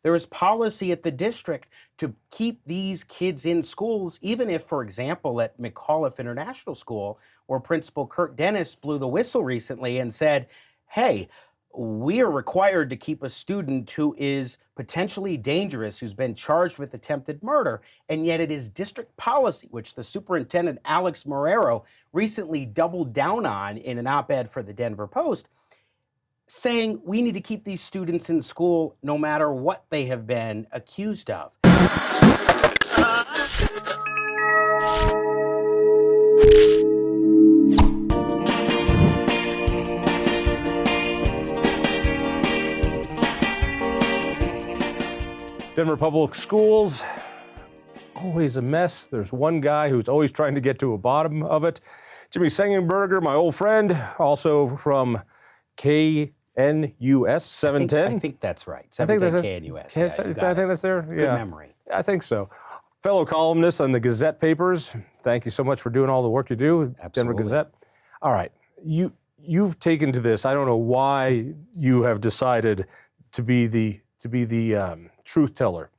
There is policy at the district to keep these kids in schools, even if, for example, at McAuliffe International School, where Principal Kurt Dennis blew the whistle recently and said, hey, we are required to keep a student who is potentially dangerous, who's been charged with attempted murder, and yet it is district policy, which the superintendent, Alex Marrero, recently doubled down on in an op-ed for the Denver Post, saying we need to keep these students in school no matter what they have been accused of. Denver Public Schools, always a mess. There's one guy who's always trying to get to a bottom of it. Jimmy Sengenberger, my old friend, also from KNUS 710. I think that's right. 710 KNUS. I think that's there. Yeah. Good memory. I think so. Fellow columnist on the Gazette papers. Thank you so much for doing all the work you do, Absolutely. Denver Gazette. All right, you've taken to this. I don't know why you have decided to be the truth teller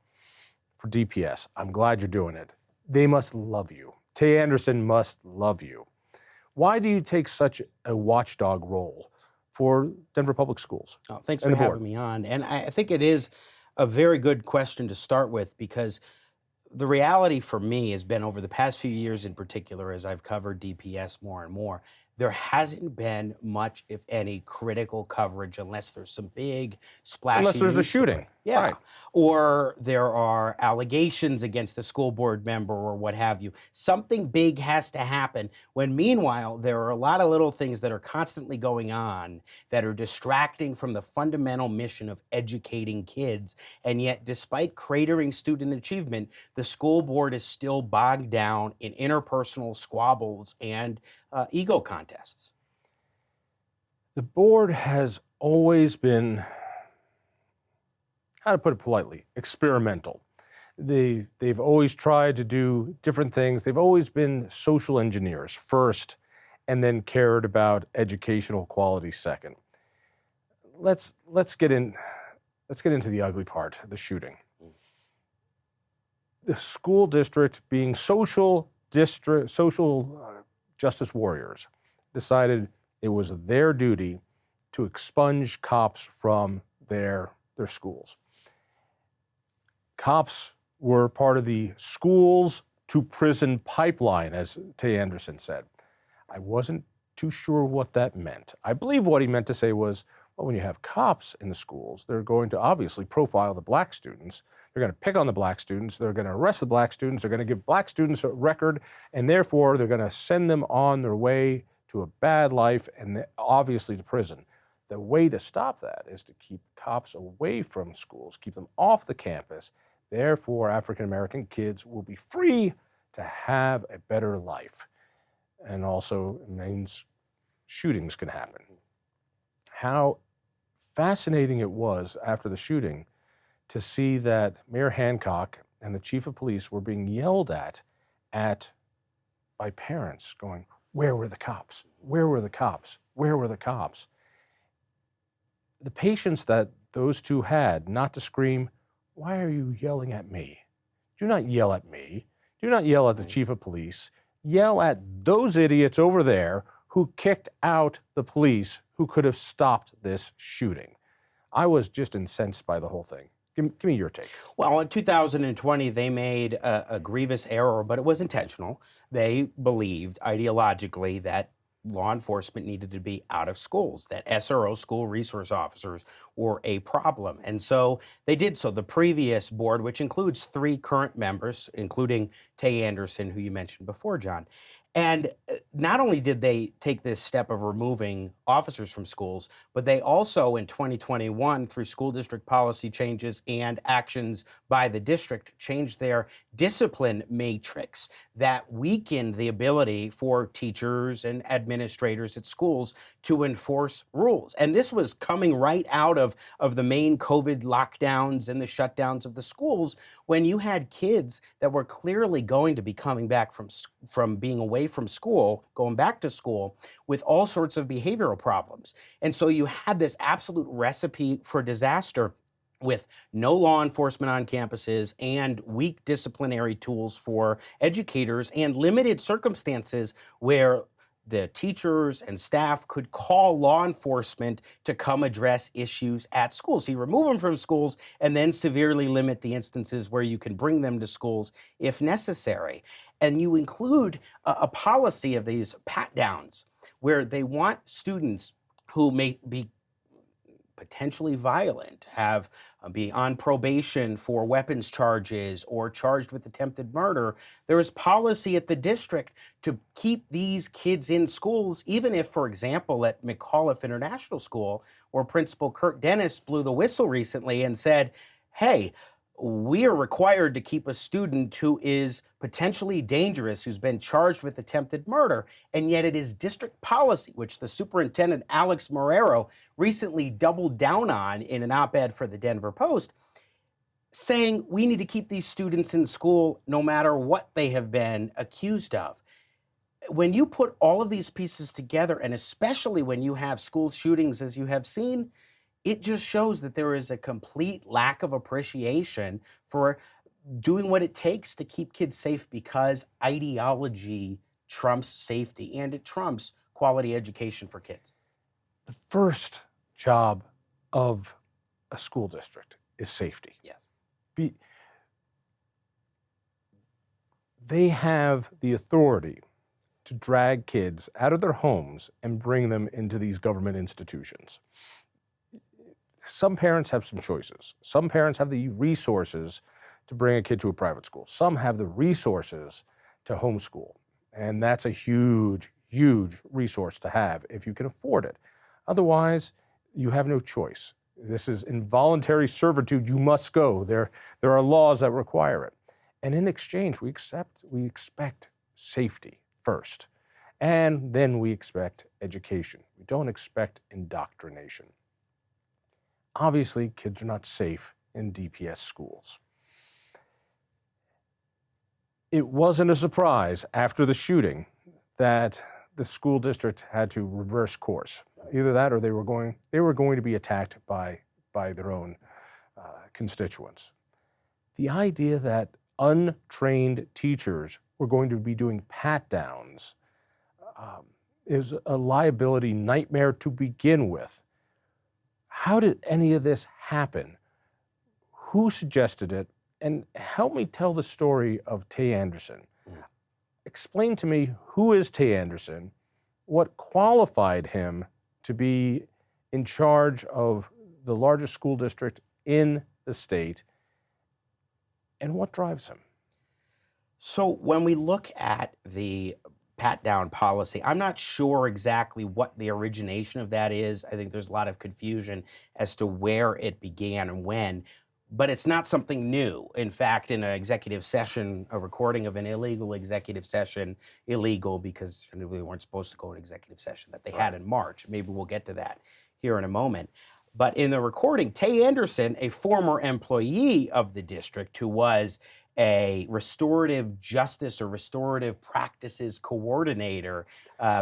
for DPS. I'm glad you're doing it. They must love you. Tay Anderson must love you. Why do you take such a watchdog role for Denver Public Schools? Oh, thanks for having me on. And I think it is a very good question to start with, because the reality for me has been, over the past few years in particular, as I've covered DPS more and more, there hasn't been much, if any, critical coverage unless there's some big splashy Unless there's a news story. shooting. Yeah. Right. Or there are allegations against a school board member or what have you. Something big has to happen, when meanwhile, there are a lot of little things that are constantly going on that are distracting from the fundamental mission of educating kids. And yet, despite cratering student achievement, the school board is still bogged down in interpersonal squabbles and ego contests. The board has always been, how to put it politely, experimental. They've always tried to do different things. They've always been social engineers first, and then cared about educational quality second. Let's get into the ugly part, the shooting. The school district, being social justice warriors, decided it was their duty to expunge cops from their schools. Cops were part of the schools to prison pipeline, as Tay Anderson said. I wasn't too sure what that meant. I believe what he meant to say was, well, when you have cops in the schools, they're going to obviously profile the black students. They're going to pick on the black students. They're going to arrest the black students. They're going to give black students a record, and therefore they're going to send them on their way to a bad life and obviously to prison. The way to stop that is to keep cops away from schools, keep them off the campus. Therefore, African-American kids will be free to have a better life. And also it means shootings can happen. How fascinating it was after the shooting to see that Mayor Hancock and the chief of police were being yelled at by parents going, where were the cops? Where were the cops? Where were the cops? The patience that those two had not to scream, why are you yelling at me? Do not yell at me. Do not yell at the chief of police. Yell at those idiots over there who kicked out the police who could have stopped this shooting. I was just incensed by the whole thing. Give me your take. Well, in 2020, they made a grievous error, but it was intentional. They believed ideologically that law enforcement needed to be out of schools, that SRO, school resource officers, were a problem. And so they did so. The previous board, which includes 3 current members, including Tay Anderson, who you mentioned before, John, and not only did they take this step of removing officers from schools, but they also in 2021, through school district policy changes and actions by the district, changed their discipline matrix that weakened the ability for teachers and administrators at schools to enforce rules. And this was coming right out of the main COVID lockdowns and the shutdowns of the schools, when you had kids that were clearly going to be coming back from being away from school, going back to school with all sorts of behavioral problems. And so you had this absolute recipe for disaster. with no law enforcement on campuses and weak disciplinary tools for educators and limited circumstances where the teachers and staff could call law enforcement to come address issues at schools. So you remove them from schools and then severely limit the instances where you can bring them to schools if necessary. And you include a policy of these pat downs where they want students who may be potentially violent, be on probation for weapons charges or charged with attempted murder. There is policy at the district to keep these kids in schools, even if, for example, at McAuliffe International School, where Principal Kurt Dennis blew the whistle recently and said, hey, we are required to keep a student who is potentially dangerous, who's been charged with attempted murder, and yet it is district policy, which the superintendent, Alex Marrero, recently doubled down on in an op-ed for the Denver Post, saying we need to keep these students in school no matter what they have been accused of. When you put all of these pieces together, and especially when you have school shootings as you have seen, it just shows that there is a complete lack of appreciation for doing what it takes to keep kids safe, because ideology trumps safety and it trumps quality education for kids. The first job of a school district is safety. Yes. They have the authority to drag kids out of their homes and bring them into these government institutions. Some parents have some choices. Some parents have the resources to bring a kid to a private school. Some have the resources to homeschool. And that's a huge, huge resource to have if you can afford it. Otherwise, you have no choice. This is involuntary servitude. You must go. There are laws that require it. And in exchange, we expect safety first. And then we expect education. We don't expect indoctrination. Obviously, kids are not safe in DPS schools. It wasn't a surprise after the shooting that the school district had to reverse course. Either that or they were going to be attacked by their own constituents. The idea that untrained teachers were going to be doing pat-downs is a liability nightmare to begin with. How did any of this happen? Who suggested it? And help me tell the story of Tay Anderson. Explain to me, who is Tay Anderson? What qualified him to be in charge of the largest school district in the state? And what drives him? So when we look at the pat-down policy, I'm not sure exactly what the origination of that is. I think there's a lot of confusion as to where it began and when, but it's not something new. In fact, in an executive session, a recording of an illegal executive session, illegal because we weren't supposed to go to executive session, that they had in March. Maybe we'll get to that here in a moment. But in the recording, Tay Anderson, a former employee of the district who was a restorative justice or restorative practices coordinator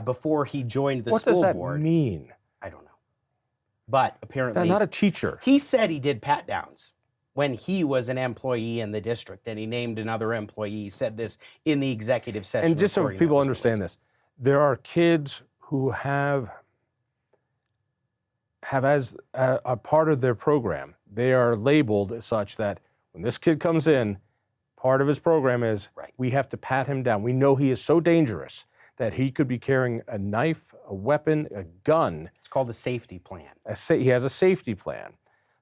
before he joined the school board. What does that mean? I don't know. But apparently, Not a teacher. He said he did pat downs when he was an employee in the district, and he named another employee. He said this in the executive session. And just so people understand this, there are kids who have as a part of their program, they are labeled such that when this kid comes in, part of his program is we have to pat him down. We know he is so dangerous that he could be carrying a knife, a weapon, a gun. It's called a safety plan. He has a safety plan.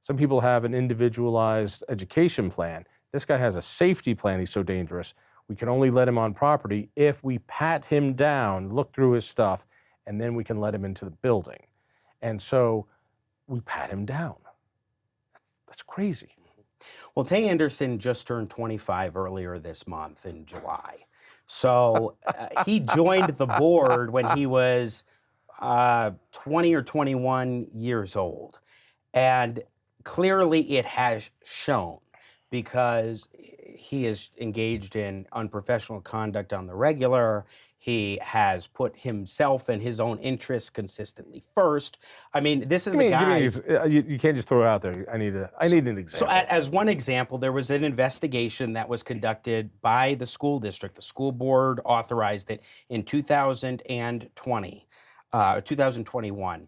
Some people have an individualized education plan. This guy has a safety plan. He's so dangerous. We can only let him on property if we pat him down, look through his stuff, and then we can let him into the building. And so we pat him down. That's crazy. Well, Tay Anderson just turned 25 earlier this month in July. So he joined the board when he was 20 or 21 years old. And clearly it has shown, because he is engaged in unprofessional conduct on the regular. He has put himself and his own interests consistently first. I mean, this is a Give guy. me, you can't just throw it out there. I need an example. So, as one example, there was an investigation that was conducted by the school district. The school board authorized it in 2021.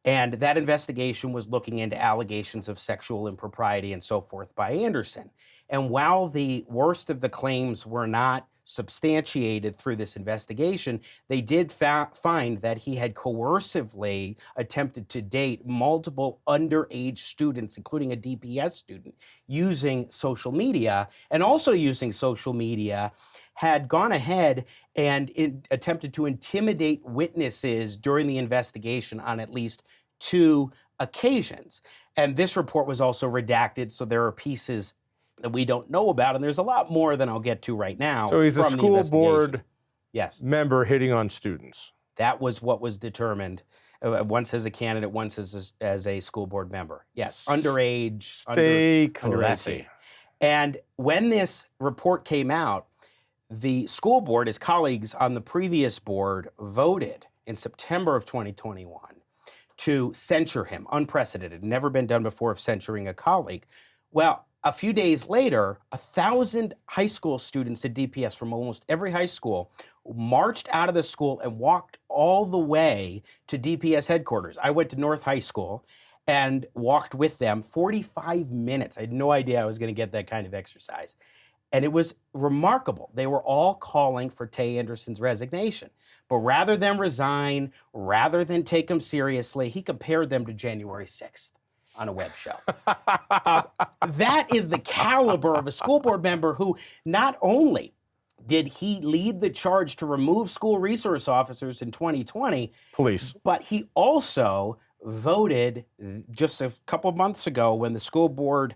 And that investigation was looking into allegations of sexual impropriety and so forth by Anderson. And while the worst of the claims were not substantiated through this investigation, they did find that he had coercively attempted to date multiple underage students, including a DPS student, using social media, and also using social media had gone ahead and attempted to intimidate witnesses during the investigation on at least 2 occasions. And this report was also redacted, so there are pieces that we don't know about, and there's a lot more than I'll get to right now. So he's a from the school investigation. board Yes, member hitting on students. that was what was determined. Once as a candidate, once as a school board member. Yes, underage. Stay under classy. 18. And when this report came out, the school board, his colleagues on the previous board, voted in September of 2021 to censure him. Unprecedented, never been done before of censuring a colleague. Well, a few days later, 1,000 high school students at DPS from almost every high school marched out of the school and walked all the way to DPS headquarters. I went to North High School and walked with them 45 minutes. I had no idea I was going to get that kind of exercise. And it was remarkable. They were all calling for Tay Anderson's resignation. But rather than resign, rather than take him seriously, he compared them to January 6th on a web show. That is the caliber of a school board member who not only did he lead the charge to remove school resource officers in 2020, Police. but he also voted just a couple of months ago when the school board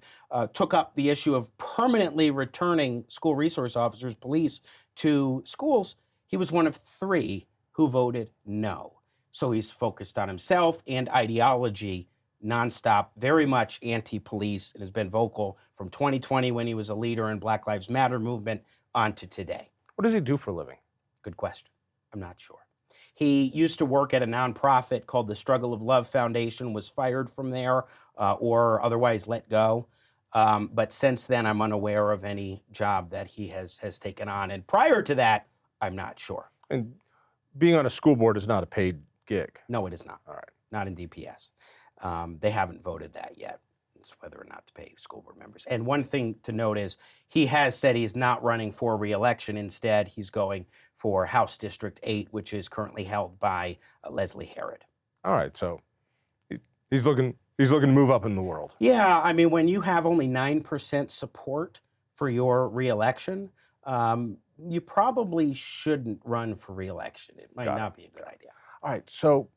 took up the issue of permanently returning school resource officers, police, to schools. He was one of 3 who voted no. So he's focused on himself and ideology nonstop, very much anti-police, and has been vocal from 2020 when he was a leader in Black Lives Matter movement on to today. What does he do for a living? Good question. I'm not sure. He used to work at a nonprofit called the Struggle of Love Foundation, was fired from there or otherwise let go. But since then, I'm unaware of any job that he has taken on. And prior to that, I'm not sure. And being on a school board is not a paid gig. No, it is not. All right. Not in DPS. They haven't voted that yet. It's whether or not to pay school board members. And one thing to note is he has said he's not running for re-election. Instead, he's going for House District 8, which is currently held by Leslie Herod. All right. So he's looking to move up in the world. Yeah, I mean, when you have only 9% support for your re-election, you probably shouldn't run for re-election. It might not be a good idea. All right. So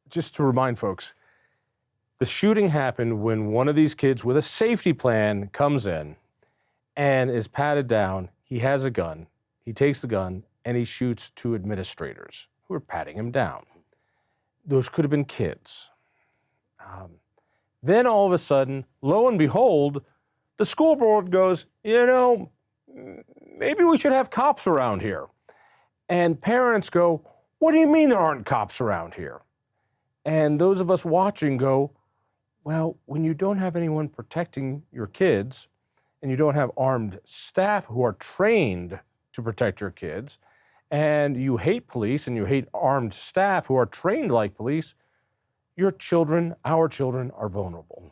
just to remind folks, the shooting happened when one of these kids with a safety plan comes in and is patted down. He has a gun. He takes the gun and he shoots 2 administrators who are patting him down. Those could have been kids. Then all of a sudden, lo and behold, the school board goes, maybe we should have cops around here. And parents go, what do you mean there aren't cops around here? And those of us watching go, well, when you don't have anyone protecting your kids and you don't have armed staff who are trained to protect your kids, and you hate police and you hate armed staff who are trained like police, your children, our children, are vulnerable.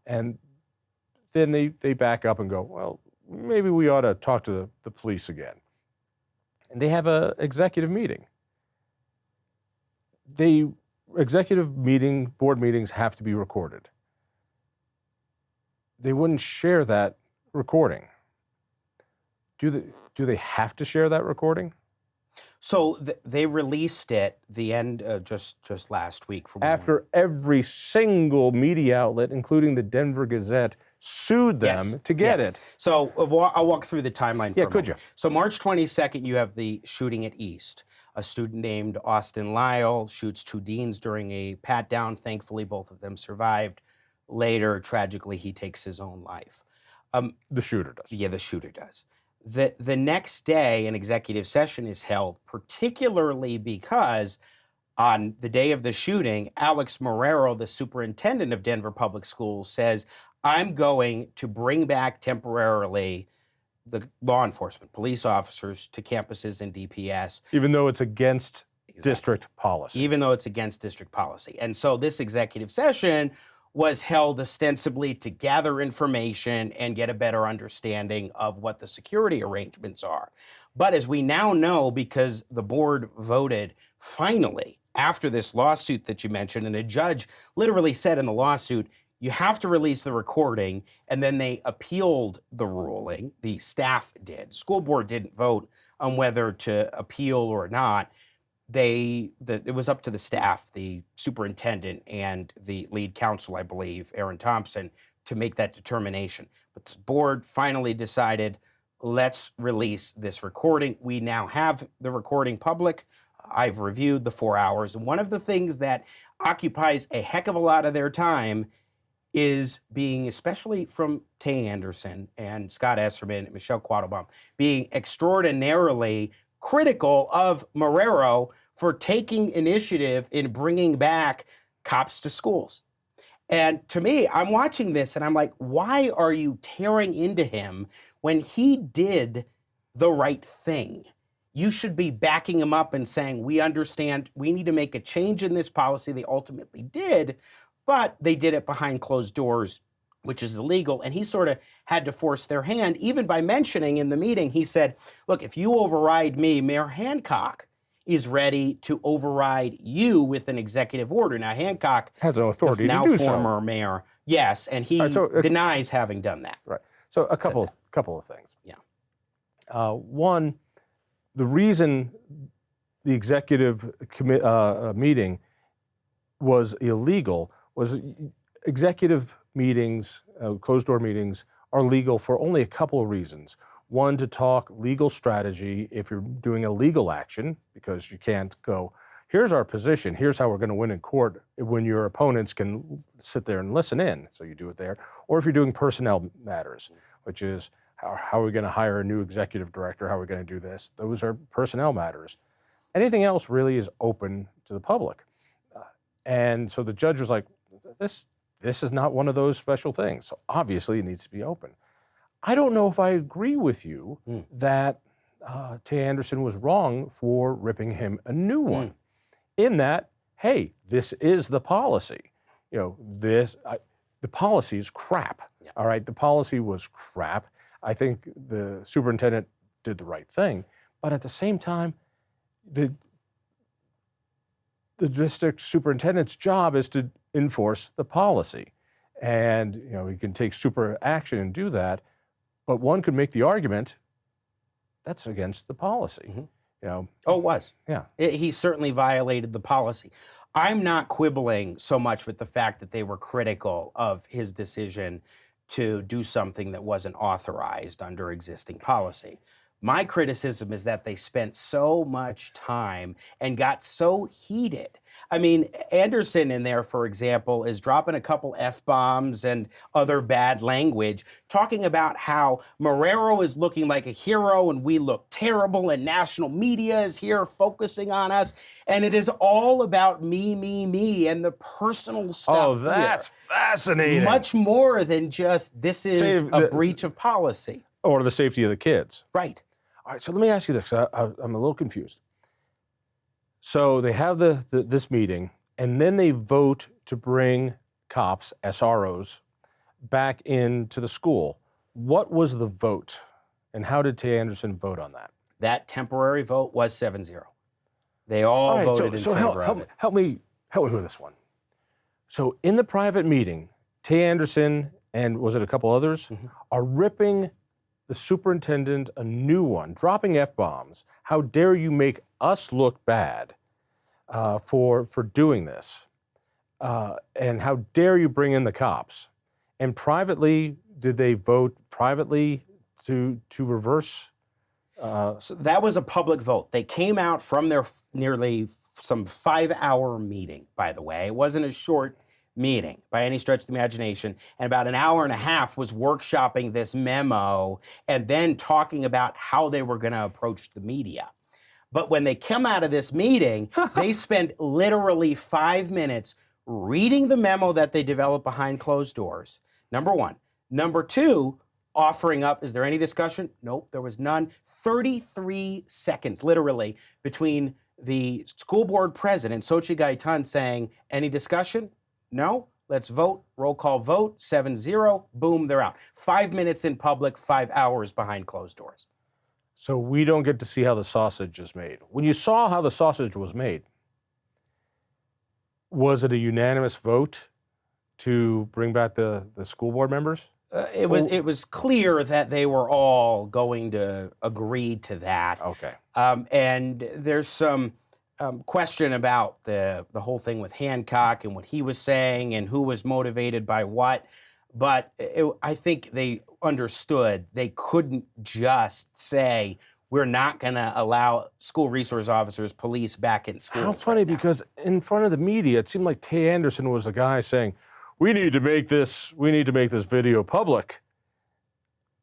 And then they back up and go, well, maybe we ought to talk to the police again. And they have an executive meeting. Board meetings have to be recorded. They wouldn't share that recording. Do they have to share that recording? So they released it the end just last week. After every single media outlet, including the Denver Gazette, sued them to get it. So I'll walk through the timeline for a could moment. you? So March 22nd, you have the shooting at East. A student named Austin Lyle shoots 2 deans during a pat-down. Thankfully, both of them survived. Later, tragically, he takes his own life. The shooter does. Yeah, the shooter does. The next day, an executive session is held, particularly because on the day of the shooting, Alex Marrero, the superintendent of Denver Public Schools, says, I'm going to bring back temporarily the law enforcement, police officers to campuses and DPS. Even though it's against district policy. Even though it's against district policy. And so this executive session was held ostensibly to gather information and get a better understanding of what the security arrangements are. But as we now know, because the board voted finally after this lawsuit that you mentioned, and a judge literally said in the lawsuit, you have to release the recording, and then they appealed the ruling. The staff did. School board didn't vote on whether to appeal or not. It was up to the staff, the superintendent and the lead counsel, I believe, Aaron Thompson, to make that determination. But the board finally decided, let's release this recording. We now have the recording public. I've reviewed the 4 hours. And one of the things that occupies a heck of a lot of their time is being, especially from Tay Anderson and Scott Esserman and Michelle Quattlebaum, being extraordinarily critical of Marrero for taking initiative in bringing back cops to schools. And to me, I'm watching this and I'm like, why are you tearing into him when he did the right thing? You should be backing him up and saying, we understand we need to make a change in this policy. They ultimately did, but they did it behind closed doors, which is illegal. And he sort of had to force their hand, even by mentioning in the meeting, he said, look, if you override me, Mayor Hancock is ready to override you with an executive order. Now, Hancock has no authority now to do former so. mayor, yes, and he denies having done that. Right. So a couple of things. Yeah. One, the reason the executive meeting was illegal was executive meetings, closed door meetings, are legal for only a couple of reasons. One, to talk legal strategy if you're doing a legal action, because you can't go, here's our position, here's how we're going to win in court, when your opponents can sit there and listen in. So you do it there. Or if you're doing personnel matters, which is how are we going to hire a new executive director, how are we going to do this? Those are personnel matters. Anything else really is open to the public. And so the judge was like, this is not one of those special things. So obviously it needs to be open. I don't know if I agree with you that Tay Anderson was wrong for ripping him a new one. In that, hey, this is the policy. You know, the policy is crap. Yeah. All right, the policy was crap. I think the superintendent did the right thing, but at the same time, the district superintendent's job is to enforce the policy, and you know he can take super action and do that. But one could make the argument that's against the policy. Mm-hmm. You know. Oh, it was. Yeah. He certainly violated the policy. I'm not quibbling so much with the fact that they were critical of his decision to do something that wasn't authorized under existing policy. My criticism is that they spent so much time and got so heated. I mean, Anderson in there, for example, is dropping a couple F-bombs and other bad language, talking about how Marrero is looking like a hero and we look terrible and national media is here focusing on us. And it is all about me, and the personal stuff. Oh, that's fascinating. Much more than just this is a breach of policy. Or the safety of the kids. Right. All right, so let me ask you this, 'cause I'm a little confused. So they have this meeting, and then they vote to bring cops, SROs, back into the school. What was the vote, and how did Tay Anderson vote on that? That temporary vote was 7-0. They all voted in favor of it. Help me with this one. So in the private meeting, Tay Anderson and was it a couple others are ripping the superintendent a new one, dropping F-bombs. How dare you make us look bad for doing this? And how dare you bring in the cops? And privately, did they vote privately to reverse? So that was a public vote. They came out from their nearly some 5-hour meeting, by the way. It wasn't a short meeting by any stretch of the imagination, and about an hour and a half was workshopping this memo and then talking about how they were going to approach the media. But when they come out of this meeting, they spend literally 5 minutes reading the memo that they developed behind closed doors, number one. Number two, offering up, is there any discussion? Nope, there was none. 33 seconds, literally, between the school board president, Sochi Gaitan, saying, any discussion? No? Let's vote. Roll call vote, 7-0. Boom, they're out. 5 minutes in public, 5 hours behind closed doors. So we don't get to see how the sausage is made. When you saw how the sausage was made, was it a unanimous vote to bring back the school board members? It was clear that they were all going to agree to that. Okay. And there's some question about the whole thing with Hancock and what he was saying and who was motivated by what. But I think they understood they couldn't just say, we're not going to allow school resource officers, police back in schools. How funny, because in front of the media, it seemed like Tay Anderson was the guy saying, we need to make this video public.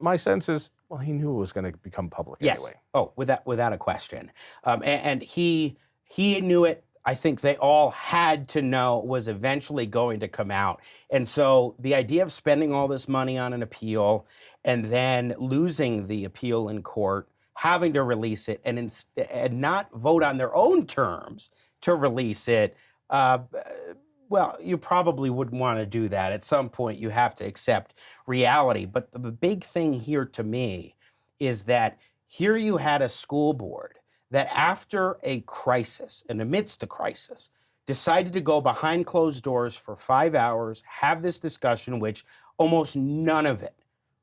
My sense is, well, he knew it was going to become public anyway. Oh, without a question. And he knew it. I think they all had to know it was eventually going to come out. And so the idea of spending all this money on an appeal and then losing the appeal in court, having to release it and not vote on their own terms to release it, well, you probably wouldn't want to do that. At some point, you have to accept reality. But the big thing here to me is that here you had a school board that after a crisis and amidst the crisis decided to go behind closed doors for 5 hours, have this discussion, which almost none of it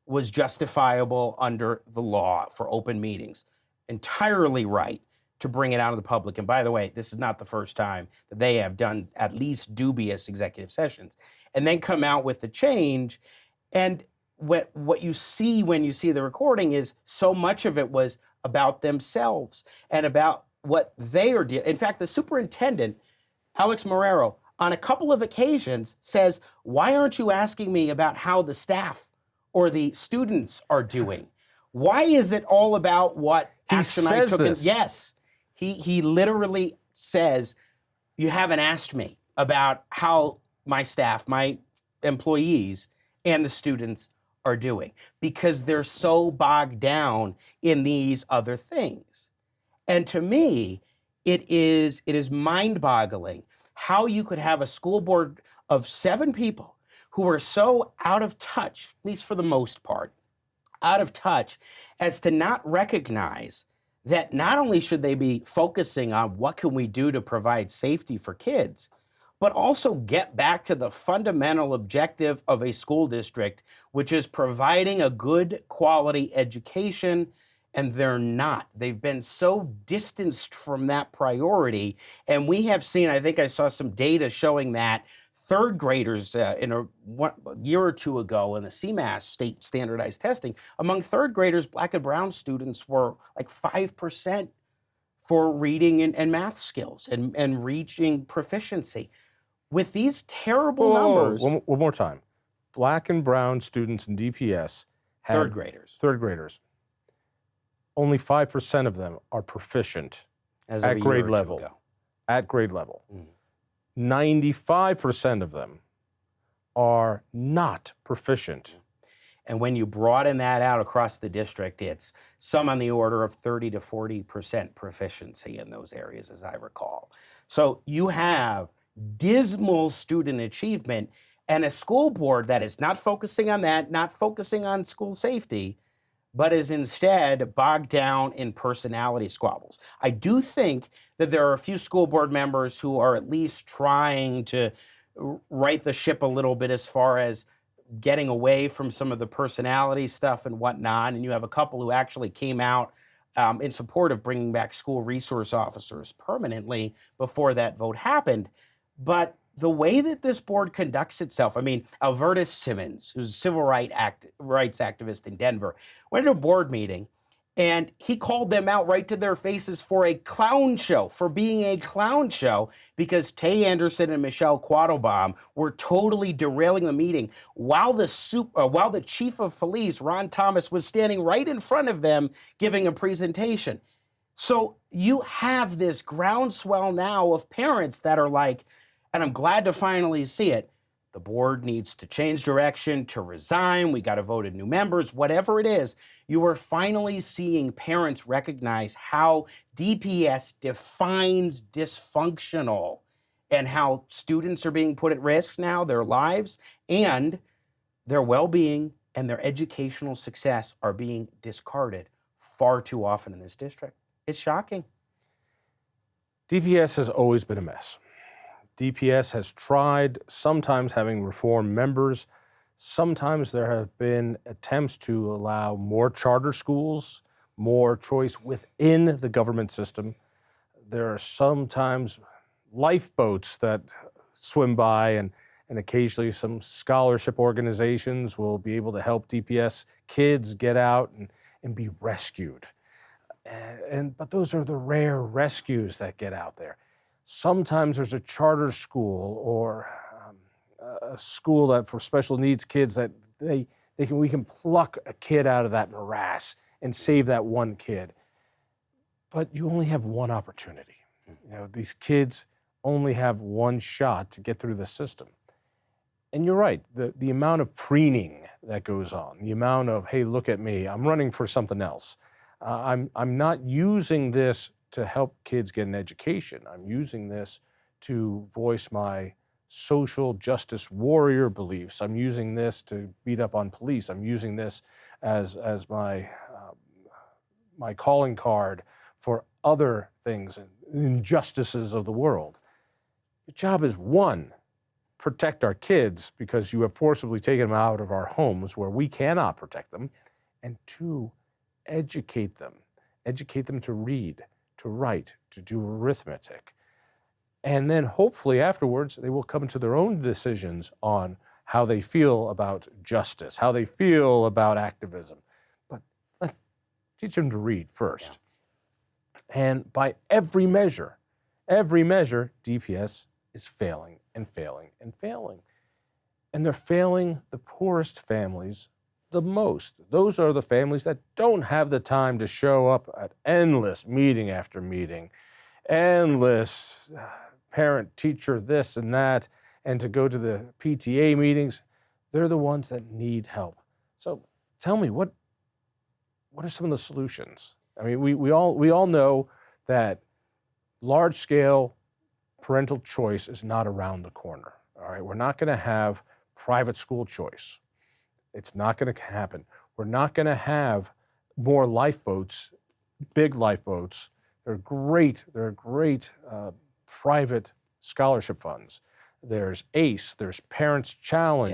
was justifiable under the law for open meetings. Entirely right to bring it out of the public. And by the way, this is not the first time that they have done at least dubious executive sessions. And then come out with the change. And what you see when you see the recording is so much of it was about themselves and about what they are doing. In fact, the superintendent, Alex Marrero, on a couple of occasions says, why aren't you asking me about how the staff or the students are doing? Why is it all about what action I took? Yes. He literally says, you haven't asked me about how my staff, my employees, and the students are doing, because they're so bogged down in these other things. And to me, it is mind-boggling how you could have a school board of 7 people who are so out of touch, at least for the most part, out of touch, as to not recognize that not only should they be focusing on what can we do to provide safety for kids, but also get back to the fundamental objective of a school district, which is providing a good quality education, and they're not. They've been so distanced from that priority, and we have seen, I think I saw some data showing that third graders in a year or two ago in the CMAS state standardized testing, among third graders, Black and brown students were like 5% for reading and math skills and reaching proficiency. With these terrible numbers. One more time. Black and brown students in DPS have third graders. Only 5% of them are proficient at grade level. At grade level. 95% of them are not proficient. And when you broaden that out across the district, it's some on the order of 30 to 40% proficiency in those areas, as I recall. So you have dismal student achievement and a school board that is not focusing on that, not focusing on school safety, but is instead bogged down in personality squabbles. I do think that there are a few school board members who are at least trying to right the ship a little bit as far as getting away from some of the personality stuff and whatnot. And you have a couple who actually came out in support of bringing back school resource officers permanently before that vote happened. But the way that this board conducts itself, I mean, Albertus Simmons, who's a civil rights activist in Denver, went to a board meeting And he called them out right to their faces for a clown show, for being a clown show, because Tay Anderson and Michelle Quattlebaum were totally derailing the meeting while the chief of police, Ron Thomas, was standing right in front of them giving a presentation. So you have this groundswell now of parents that are like, and I'm glad to finally see it, the board needs to change direction, to resign, we got to vote in new members, whatever it is. You are finally seeing parents recognize how DPS defines dysfunctional and how students are being put at risk now, their lives and their well-being and their educational success are being discarded far too often in this district. It's shocking. DPS has always been a mess. DPS has tried, sometimes having reform members. Sometimes there have been attempts to allow more charter schools, more choice within the government system. There are sometimes lifeboats that swim by, and occasionally some scholarship organizations will be able to help DPS kids get out and be rescued. But those are the rare rescues that get out there. Sometimes there's a charter school or a school that for special needs kids that we can pluck a kid out of that morass and save that one kid. But you only have one opportunity. These kids only have one shot to get through the system. And you're right, the amount of preening that goes on, the amount of, hey, look at me, I'm running for something else. I'm not using this to help kids get an education. I'm using this to voice my social justice warrior beliefs. I'm using this to beat up on police. I'm using this as my calling card for other things and injustices of the world. Your job is, one, protect our kids because you have forcibly taken them out of our homes where we cannot protect them. Yes. And two, educate them to read, to write, to do arithmetic. And then hopefully afterwards, they will come to their own decisions on how they feel about justice, how they feel about activism. But teach them to read first. Yeah. And by every measure, DPS is failing and failing and failing. And they're failing the poorest families the most. Those are the families that don't have the time to show up at endless meeting after meeting, endless parent, teacher, this and that, and to go to the PTA meetings. They're the ones that need help. So tell me, what are some of the solutions? I mean, we all know that large-scale parental choice is not around the corner. All right, we're not going to have private school choice. It's not going to happen. We're not going to have more lifeboats, big lifeboats. They're great private scholarship funds. There's ACE, there's Parents Challenge.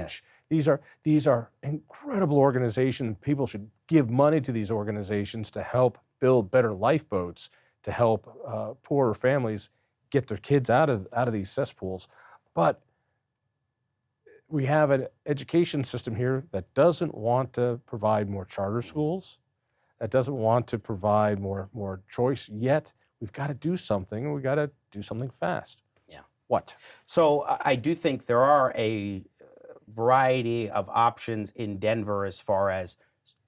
Yes. These are incredible organizations. People should give money to these organizations to help build better lifeboats, to help poorer families get their kids out of these cesspools. But we have an education system here that doesn't want to provide more charter schools, that doesn't want to provide more choice yet. We've got to do something, and we've got to do something fast. Yeah. What? So I do think there are a variety of options in Denver as far as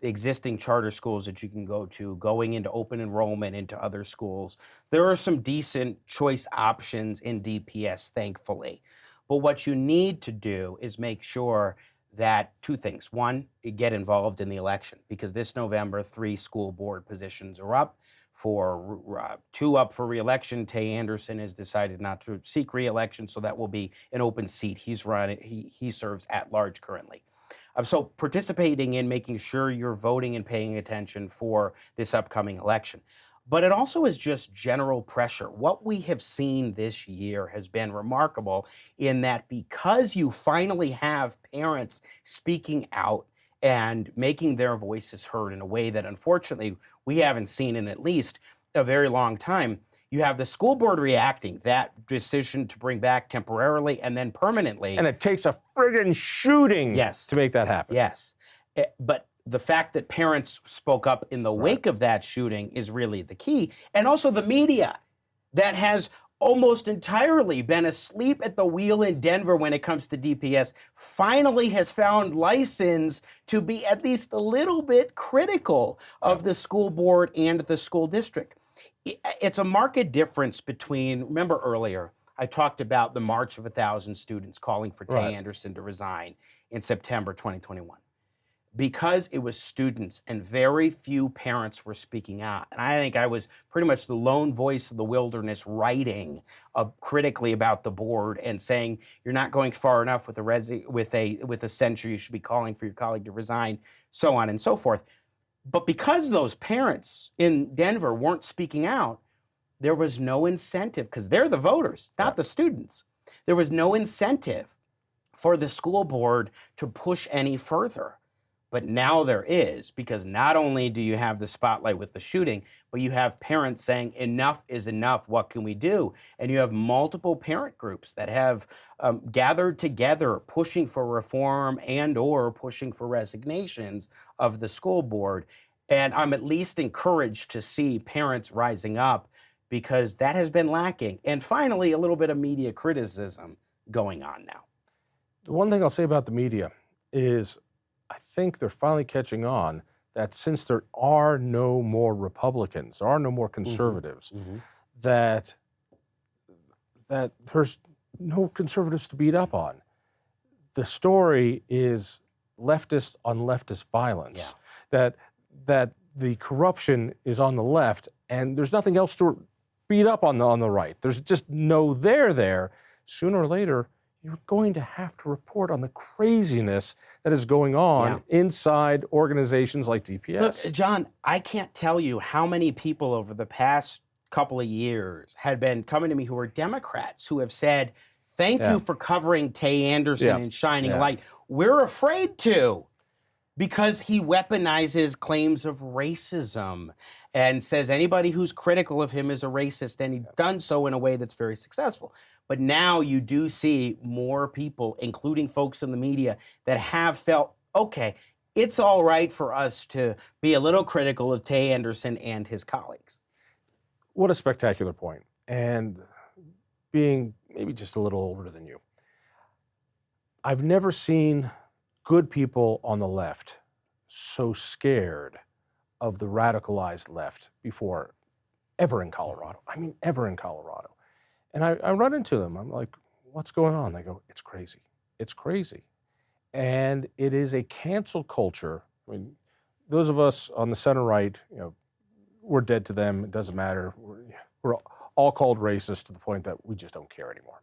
existing charter schools that you can go to, going into open enrollment into other schools. There are some decent choice options in DPS, thankfully. But what you need to do is make sure that two things. One, get involved in the election, because this November, 3 school board positions are up. For 2 up for re-election. Tay Anderson has decided not to seek re-election, so that will be an open seat. He serves at large currently. So participating in making sure you're voting and paying attention for this upcoming election. But it also is just general pressure. What we have seen this year has been remarkable in that because you finally have parents speaking out and making their voices heard in a way that unfortunately we haven't seen in at least a very long time, you have the school board reacting, that decision to bring back temporarily and then permanently. And it takes a friggin' shooting to make that happen. Yes. But the fact that parents spoke up in the Right. wake of that shooting is really the key. And also the media that has almost entirely been asleep at the wheel in Denver when it comes to DPS finally has found license to be at least a little bit critical of the school board and the school district. It's a marked difference between, remember earlier, I talked about the March of 1,000 students calling for Tay Right. Anderson to resign in September 2021. Because it was students and very few parents were speaking out. And I think I was pretty much the lone voice of the wilderness writing critically about the board and saying, you're not going far enough with a censure, you should be calling for your colleague to resign, so on and so forth. But because those parents in Denver weren't speaking out, there was no incentive, because they're the voters, not the students. There was no incentive for the school board to push any further. But now there is, because not only do you have the spotlight with the shooting, but you have parents saying enough is enough, what can we do? And you have multiple parent groups that have gathered together pushing for reform and or pushing for resignations of the school board. And I'm at least encouraged to see parents rising up, because that has been lacking. And finally, a little bit of media criticism going on now. The one thing I'll say about the media is I think they're finally catching on that since there are no more Republicans, there are no more conservatives, that there's no conservatives to beat up on. The story is leftist on leftist violence. That the corruption is on the left, and there's nothing else to beat up on the right. There's just no there. Sooner or later, you're going to have to report on the craziness that is going on inside organizations like DPS. Look, John, I can't tell you how many people over the past couple of years had been coming to me who are Democrats who have said, thank you for covering Tay Anderson and shining a light. We're afraid to, because he weaponizes claims of racism and says anybody who's critical of him is a racist, and he's done so in a way that's very successful. But now you do see more people, including folks in the media, that have felt, okay, it's all right for us to be a little critical of Tay Anderson and his colleagues. What a spectacular point. And being maybe just a little older than you, I've never seen good people on the left so scared of the radicalized left before, ever in Colorado. I mean, ever in Colorado. And I run into them. I'm like, what's going on? They go, it's crazy. It's crazy. And it is a cancel culture. I mean, those of us on the center right, we're dead to them. It doesn't matter. We're all called racist to the point that we just don't care anymore.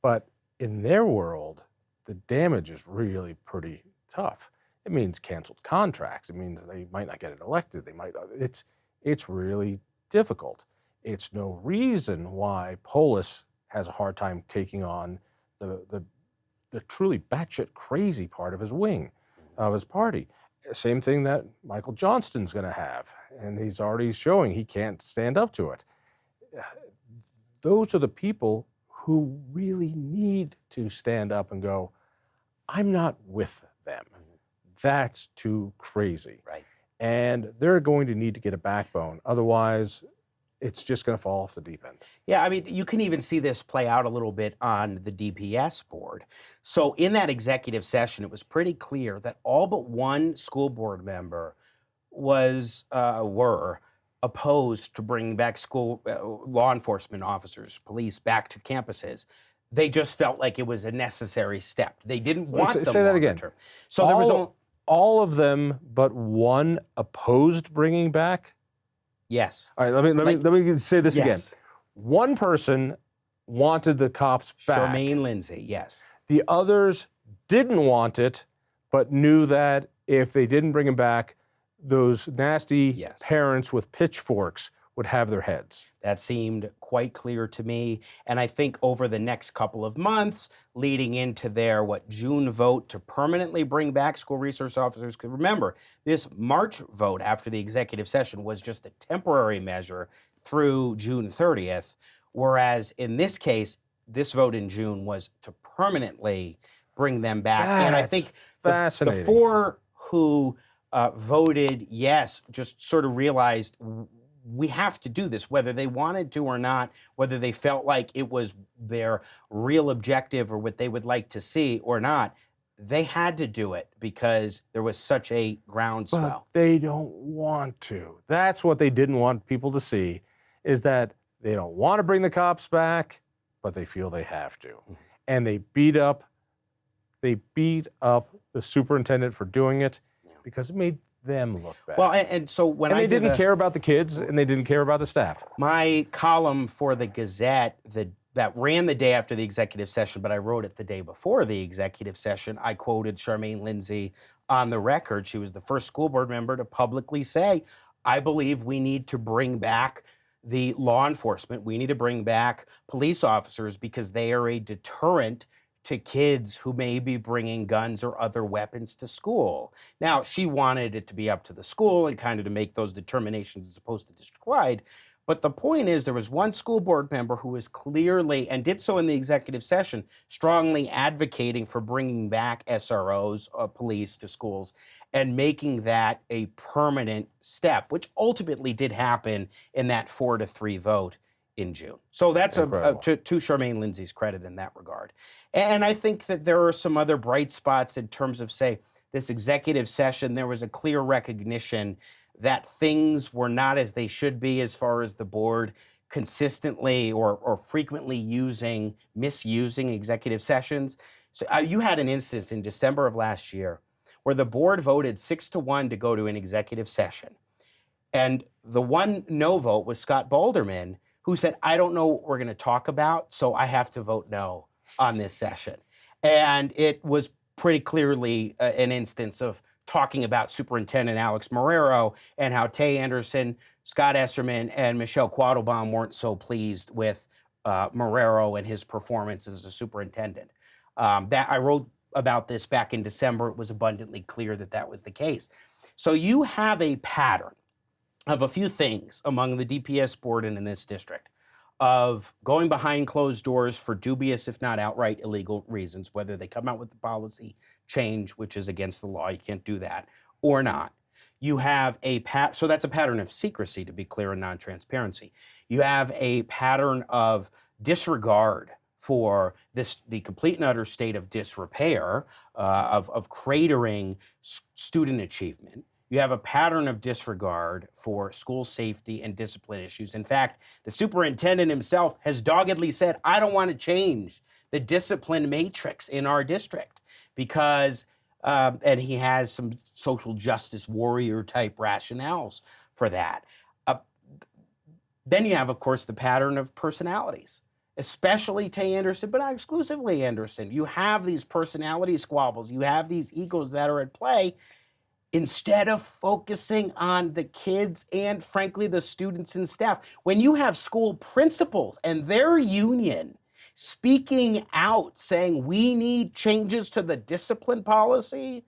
But in their world, the damage is really pretty tough. It means canceled contracts. It means they might not get elected. It's really difficult. It's no reason why Polis has a hard time taking on the truly batshit crazy part of his wing, of his party. Same thing that Michael Johnston's going to have, and he's already showing he can't stand up to it. Those are the people who really need to stand up and go, I'm not with them. That's too crazy. Right. And they're going to need to get a backbone. Otherwise, it's just going to fall off the deep end. Yeah, I mean, you can even see this play out a little bit on the DPS board. So in that executive session, it was pretty clear that all but one school board member were opposed to bringing back school law enforcement officers, police back to campuses. They just felt like it was a necessary step. They didn't want them say that again. term. So there was all of them but one opposed bringing back. Yes. All right, let me say this again. One person wanted the cops back. Charmaine Lindsay, yes. The others didn't want it, but knew that if they didn't bring him back, those nasty parents with pitchforks would have their heads. That seemed quite clear to me. And I think over the next couple of months, leading into their, June vote to permanently bring back school resource officers, because remember, this March vote after the executive session was just a temporary measure through June 30th, whereas in this case, this vote in June was to permanently bring them back. And I think the four who voted yes, just sort of realized we have to do this, whether they wanted to or not, whether they felt like it was their real objective or what they would like to see or not. They had to do it because there was such a But groundswell. they don't want to. That's what they didn't want people to see, is that they don't want to bring the cops back, but they feel they have to. And they beat up the superintendent for doing it because it made them look bad. Well, and so when and I they did didn't care about the kids, and they didn't care about the staff. my column for the Gazette that ran the day after the executive session, but I wrote it the day before the executive session, I quoted Charmaine Lindsay on the record. She was the first school board member to publicly say, I believe we need to bring back the law enforcement. We need to bring back police officers because they are a deterrent to kids who may be bringing guns or other weapons to school. Now, she wanted it to be up to the school and kind of to make those determinations as opposed to district-wide. But the point is, there was one school board member who was clearly, and did so in the executive session, strongly advocating for bringing back SROs, police, to schools and making that a permanent step, which ultimately did happen in that 4-3 vote in June. So that's to Charmaine Lindsay's credit in that regard. And I think that there are some other bright spots in terms of, say, this executive session. There was a clear recognition that things were not as they should be as far as the board consistently or frequently misusing executive sessions. So you had an instance in December of last year where the board voted 6-1 to go to an executive session. And the one no vote was Scott Balderman, who said, I don't know what we're going to talk about, so I have to vote no on this session. And it was pretty clearly an instance of talking about Superintendent Alex Marrero and how Tay Anderson, Scott Esserman, and Michelle Quattlebaum weren't so pleased with Marrero and his performance as a superintendent. That I wrote about this back in December. It was abundantly clear that that was the case. So you have a pattern of a few things among the DPS board and in this district of going behind closed doors for dubious, if not outright illegal reasons, whether they come out with the policy change, which is against the law, you can't do that, or not. You have so that's a pattern of secrecy, to be clear, and non-transparency. You have a pattern of disregard for the complete and utter state of disrepair, of cratering student achievement. You have a pattern of disregard for school safety and discipline issues. In fact, the superintendent himself has doggedly said, I don't want to change the discipline matrix in our district because, and he has some social justice warrior type rationales for that. Then you have, of course, the pattern of personalities, especially Tay Anderson, but not exclusively Anderson. You have these personality squabbles. You have these egos that are at play. Instead of focusing on the kids and, frankly, the students and staff. When you have school principals and their union speaking out, saying we need changes to the discipline policy,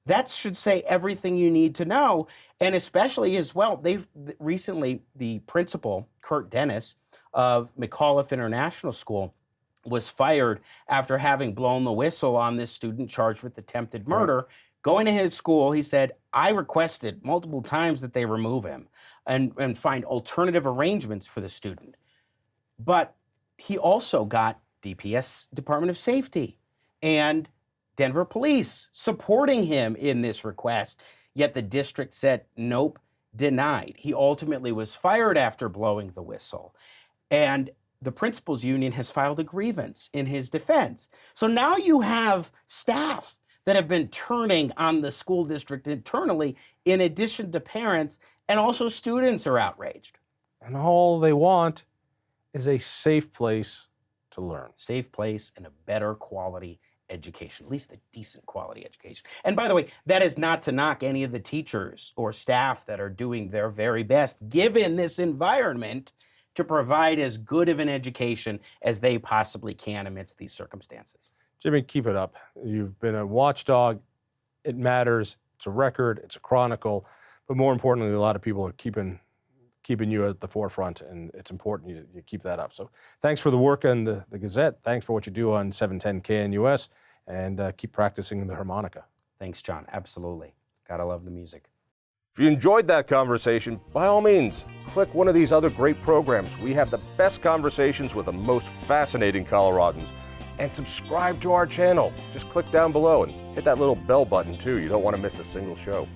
that should say everything you need to know. And especially as well, they've recently, the principal, Kurt Dennis, of McAuliffe International School, was fired after having blown the whistle on this student charged with attempted murder. Right. Going to his school, he said, I requested multiple times that they remove him and find alternative arrangements for the student. But he also got DPS, Department of Safety, and Denver Police supporting him in this request. Yet the district said, nope, denied. He ultimately was fired after blowing the whistle. And the principals union has filed a grievance in his defense. So now you have staff that have been turning on the school district internally, in addition to parents, and also students are outraged. And all they want is a safe place to learn. Safe place and a better quality education, at least a decent quality education. And by the way, that is not to knock any of the teachers or staff that are doing their very best, given this environment, to provide as good of an education as they possibly can amidst these circumstances. Jimmy, keep it up. You've been a watchdog. It matters. It's a record. It's a chronicle. But more importantly, a lot of people are keeping you at the forefront, and it's important you keep that up. So thanks for the work on the Gazette. Thanks for what you do on 710 KNUS, and keep practicing the harmonica. Thanks, John. Absolutely. Gotta love the music. If you enjoyed that conversation, by all means, click one of these other great programs. We have the best conversations with the most fascinating Coloradans. And subscribe to our channel. Just click down below and hit that little bell button too. You don't want to miss a single show.